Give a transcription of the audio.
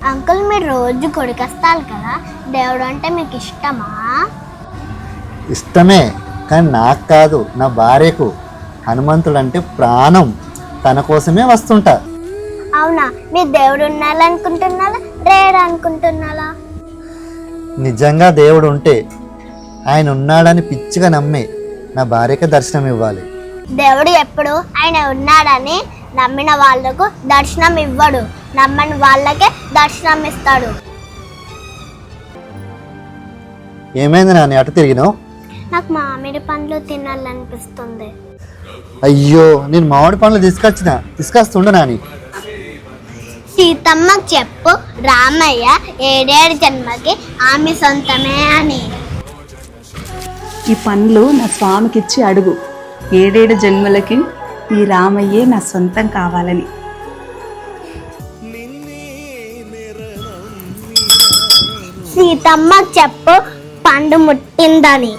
Uncle మీరు రోజు గుడికొస్తారు కదా, దేవుడు అంటే మీకు ఇష్టమా? ఇష్టమే, కానీ నాకు కాదు, నా భార్యకు. హనుమంతుడు అంటే ప్రాణం, తన కోసమే వస్తుంటా. అవునా, మీరు దేవుడు ఉండాలనుకుంటున్నారా లేడు అనుకుంటున్నారా? నిజంగా దేవుడు ఉంటే ఆయన ఉన్నాడని పిచ్చిగా నమ్మే నా భార్యకి దర్శనం ఇవ్వాలి. దేవుడు ఎప్పుడు ఆయన ఉన్నాడని నమ్మిన వాళ్ళకు దర్శనం ఇవ్వడు, నమ్మని వాళ్ళకే దర్శనం ఇస్తాడు. ఏమైంది నాని అటు తిరిగినావు? నాకు మామిడి పండ్లు తినాలనిపిస్తుంది. అయ్యో, నేను మామిడి పండ్లు తీసుకొస్తుండ నాని. సీతమ్మకు చెప్పు, రామయ్య 7 జన్మకి ఆమె సొంతమే అని. ఈ పండ్లు నా స్వామికిచ్చి అడుగు, 7 జన్మలకి ఈ రామయ్యే నా సొంతం కావాలని. సీతమ్మకు చెప్పు, పండు ముట్టిందని.